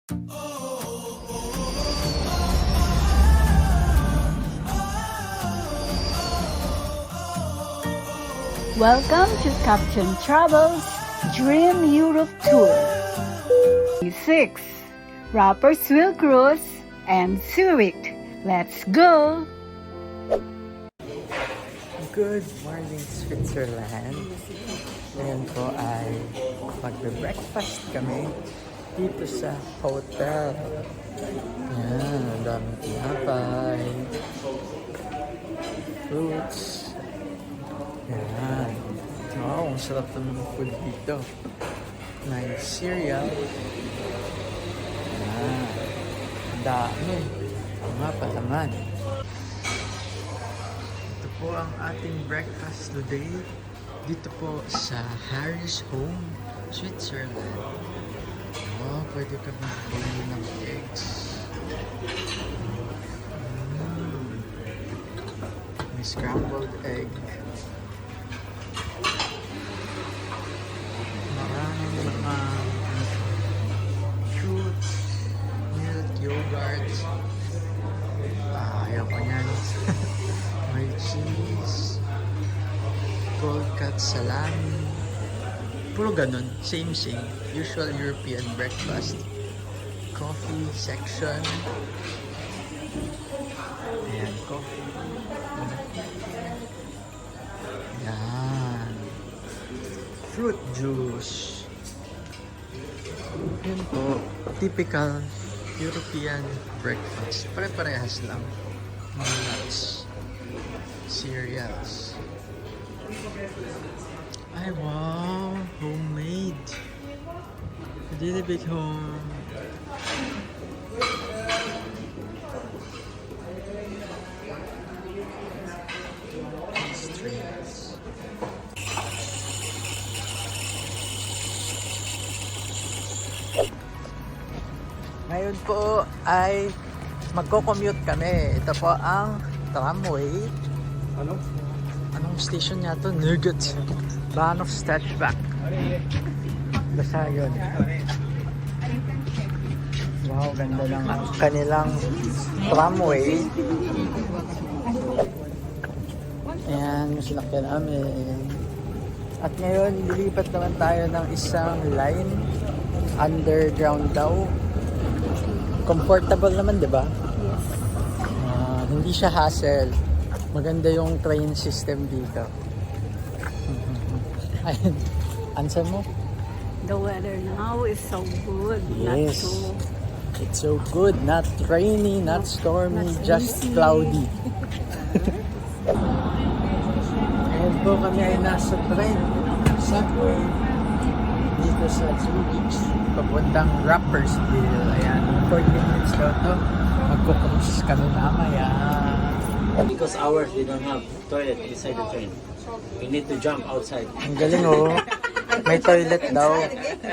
Welcome to Captain Travel's Dream Europe Tour. 6. Rapperswil Cruise and Zurich. Let's go! Good morning, Switzerland. Ngayon po ay magbe-breakfast kami dito sa hotel. Yan, ang daming tinapay, fruits. Yan. Wow, ang sarap naman ng food dito. May cereal. Yan. Ang dami. Ang nga palaman. Ito po ang ating breakfast today. Dito po sa Harry's Home, Switzerland. Oh, pwede ka magbili ng eggs. May scrambled egg. Maraming mga fruits, milk, yogurt. Ayaw ko yan. May cheese, cold cut salami. Puro ganun. Same. Usual European breakfast. Coffee section. Ayan, coffee. Yan. Fruit juice. Yun po. Typical European breakfast. Pare-parehas lang. Mga nuts. Cereals. Ay, wow! Homemade! I did it at home. Streets. Ngayon po ay magko-commute kami. Ito po ang tramway. Anong station niya to? Nurgut. Bahnhof Stadtbach. Basta yun. Wow, ganda ng kanilang tramway. Ayan, yung sinakyan namin. At ngayon, lilipat naman tayo ng isang line. Underground daw. Comfortable naman, di ba? Yes. Hindi siya hassle. Maganda yung train system dito. Ayun. Answer mo? The weather now is so good. Yes. Not so... It's so good. Not rainy, not stormy, Not just windy. cloudy. Ngayon po kami ay nasa train. Subway. Dito sa Zurich. Papuntang Rapperswil. Ayan. 40 minutes daw to. Magko-cruise kami mamaya. Because ours, we don't have toilet inside the train. We need to jump outside. Ang galing oh. May toilet daw.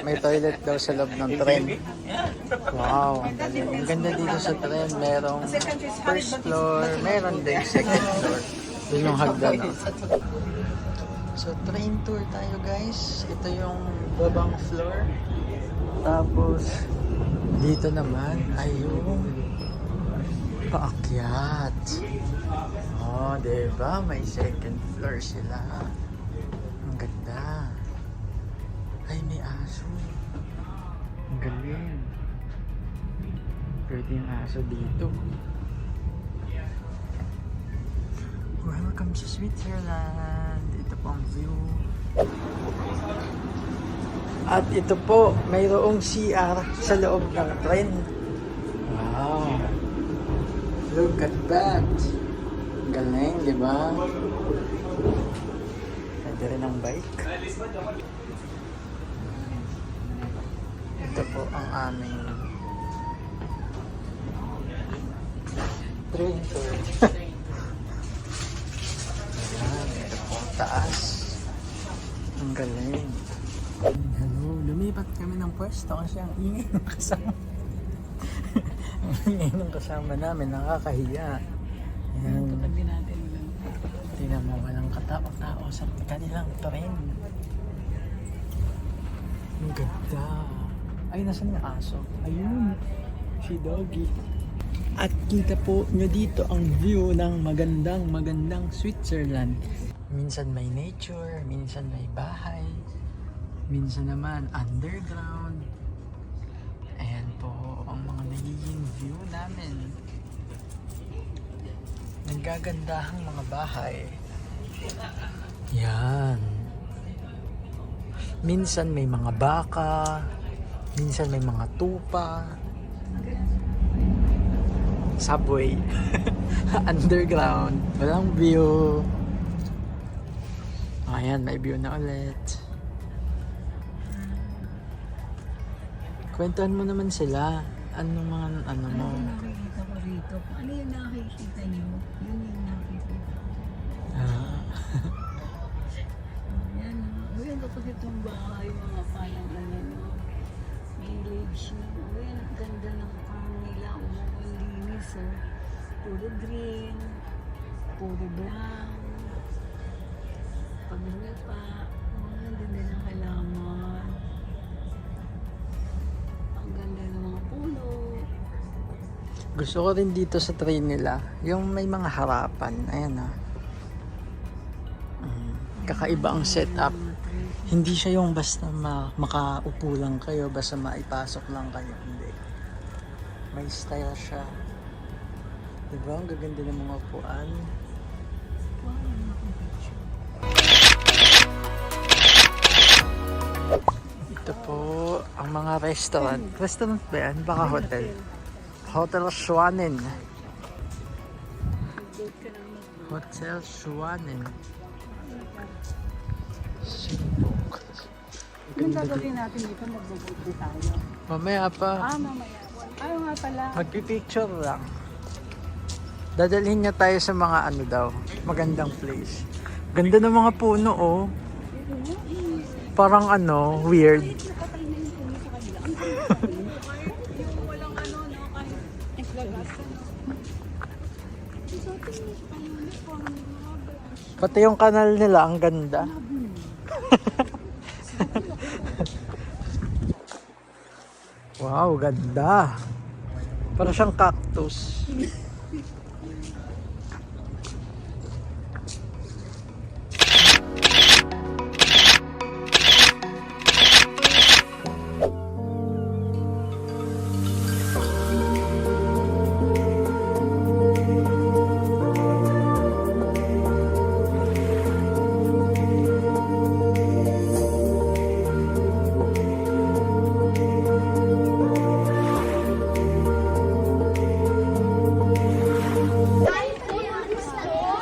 May toilet daw sa loob ng train. Wow, ang galing. Ang ganda dito sa train. Merong first floor, meron din second floor. Yun yung hagdan. Oh. So, train tour tayo guys. Ito yung babang floor. Tapos, dito naman ay yung paakyat. Oh, diba? May second floor sila. Ang ganda. Ay, may aso. Ang galing. Pwede yung aso dito. Welcome to Switzerland. Ito po ang view. At ito po, mayroong CR sa loob ng train. Wow. Look at that. Galing, di ba? Pwede rin ang bike. Ito po ang aming train tour. Ayan, ito po ang taas. Ang galing. Hello, lumipat kami ng pwesto kasi ang ingay ng kasama. Ang ingay ng kasama namin, nakakahiya. Ayan. Tingnan mo, walang katao-tao sa kanilang train. Ang ganda. Ay, nasan yung aso? Ayun, si Doggy. At kita po nyo dito ang view ng magandang Switzerland. Minsan may nature, minsan may bahay, minsan naman underground. Ayan po ang mga nagiging view namin. Nagagandahang mga bahay. Yan. Minsan may mga baka, minsan may mga tupa. Subway. Underground. Walang view. Ayan, may view na ulit. Kwentuhan mo naman sila. Ano mga ano mo? Nakikita ko rito. Ano yung nakikita niyo? Yun yung nakikita. Ah. Ayan. Uy, ang kapag itong bahay, mga parang ano, no? Village. Uy, ang ganda ng farm nila. Linis, oh. Puro green. Puro brown. Pag pa, ang ganda ng halaman. Ang ganda ng mga puno. Gusto ko rin dito sa train nila, yung may mga harapan. Ayan ah. Kakaiba ang setup. Hindi siya yung basta makaupo lang kayo, basta maipasok lang kayo. Hindi. May style siya. Diba? Ang gaganda ng mga upuan. Ito po ang mga restaurant. Restaurant ba yan? Baka hotel. Hotel Schwanen. Hotel Schwanen. Sibuk. Anong gagawin natin dito? Mag-boot tayo. Mamaya pa. Mamaya. Ayaw nga pala. Magpipicture lang. Dadalhin niya tayo sa mga ano daw, magandang place. Ganda ng mga puno oh. Parang ano, weird. Walang ano, no? Kahit naglagas ka, no? Pati yung kanal nila, ang ganda. Wow, ganda. Parang siyang cactus.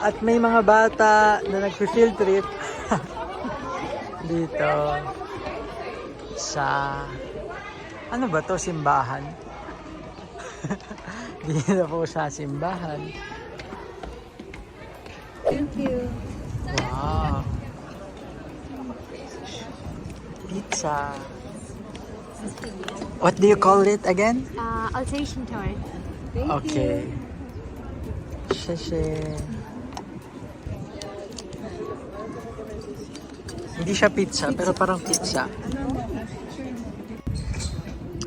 At may mga bata na nag-field trip dito sa ano ba to, simbahan. Dito po sa simbahan. Thank you. Wow. Pizza. What do you call it again? Alsatian tart. Okay. Sheshe. Hindi siya pizza, pero parang pizza.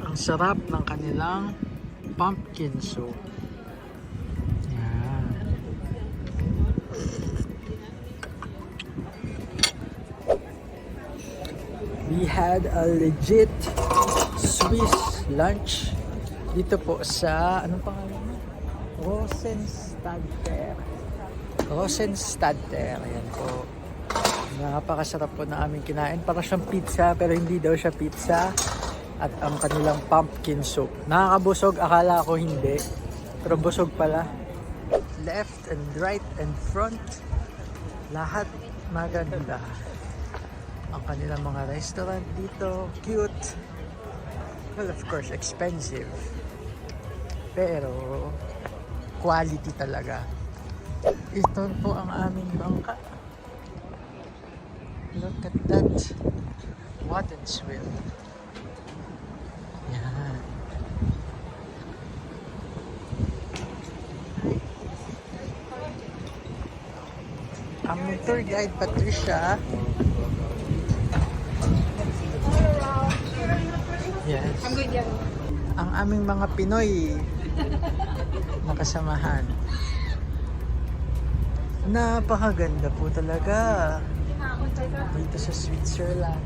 Ang sarap ng kanilang pumpkin soup. Yan. We had a legit Swiss lunch dito po sa, anong pangalan mo? Rosenstadter. Rosenstadter. Ayan po. Napakasarap po na aming kinain. Para siyang pizza, pero hindi daw siya pizza. At ang kanilang pumpkin soup. Nakakabusog, akala ko hindi. Pero busog pala. Left and right and front. Lahat maganda. Ang kanilang mga restaurant dito, cute. Well, of course, expensive. Pero, quality talaga. Ito po ang aming bangka. Look at that. Wattensville. Yan. Ang tour guide, Patricia. Yes. Ang aming mga Pinoy nakasamahan. Napakaganda po talaga dito sa Switzerland.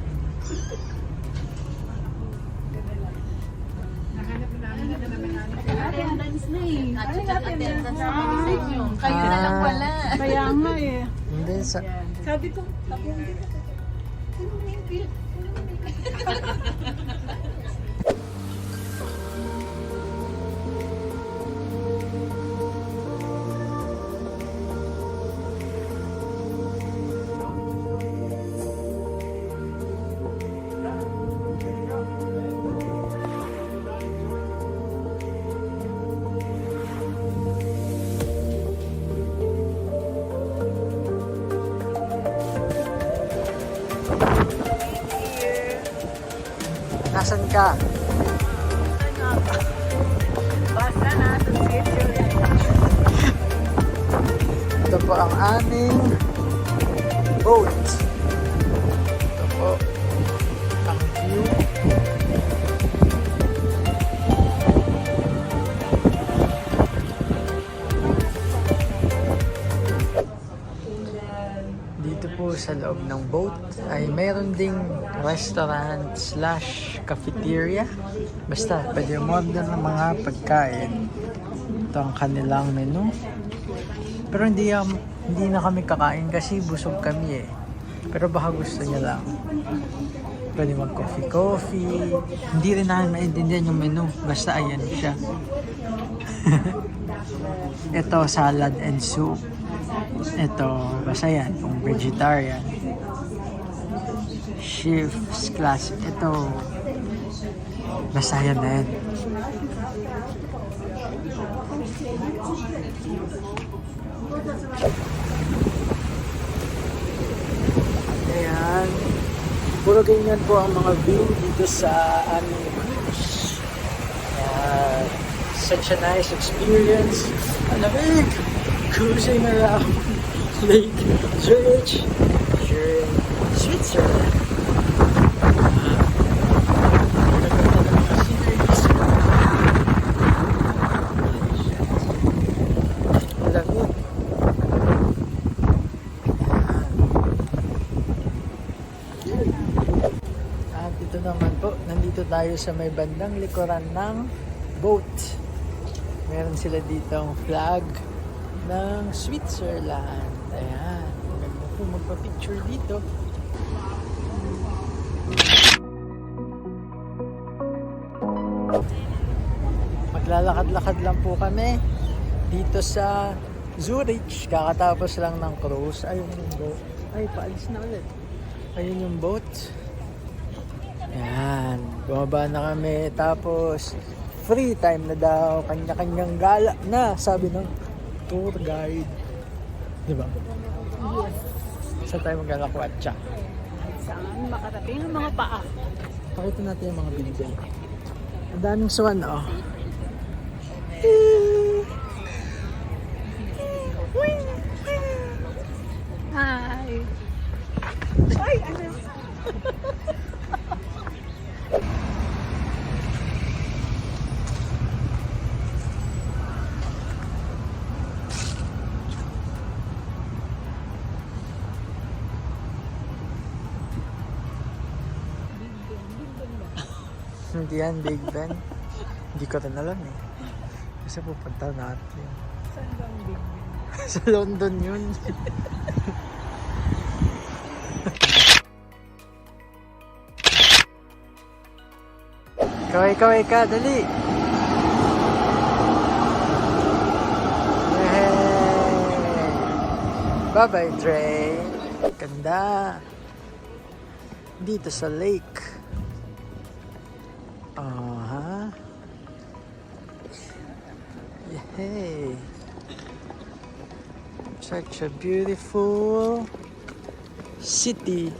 Attendance na eh. Attendance na kami sa inyo. Kayo na lang wala. Kaya nga eh. Hindi, sa, Sabi ko, nasan ka? basta na sa Switzerland. Ito po ang aming boat. Ito po ang view. Dito po sa loob ng boat ay mayroon ding restaurant slash cafeteria. Basta pwede umorder ng mga pagkain. Ito ang kanilang menu. Pero hindi na kami kakain kasi busog kami eh. Pero baka gusto niya lang. Pwede mag coffee. Hindi rin namin maintindihan yung menu. Basta ayan siya. Ito salad and soup. Ito, basta yan, kung vegetarian. Chef's class. Ito, basta yan na yan. Ayan. Puro ganyan po ang mga view dito sa aming cruise. Ayan. Such a nice experience. Alamig! Cruising around Lake Zurich here in Switzerland. Alamig. At ito naman po, nandito tayo sa may bandang likuran ng boat. Meron sila ditong flag ng Switzerland. Ayan. Maganda po magpa-picture dito. Maglalakad-lakad lang po kami dito sa Zurich. Kakatapos lang ng cruise. Ayun yung boat. Ay, paalis na ulit. Ayun yung boat. Ayan. Bumaba na kami. Tapos, free time na daw. Kanya-kanyang gala na. Sabi ng tour guide. Diba? Yes. Saan tayo maglalakwatsa? Saan makarating ang mga paa? Pakita natin yung mga building. Ang daming swan, oh. Hi! Ay, ano? Hindi yan, Big Ben. Hindi ko rin alam eh. Kasi pupunta natin. Saan ba ang big Ben? Sa London yun. Kaway ka, dali! Yay! Bye-bye, Dre! Ganda! Dito sa lake. Aha! Yay! Such a beautiful city.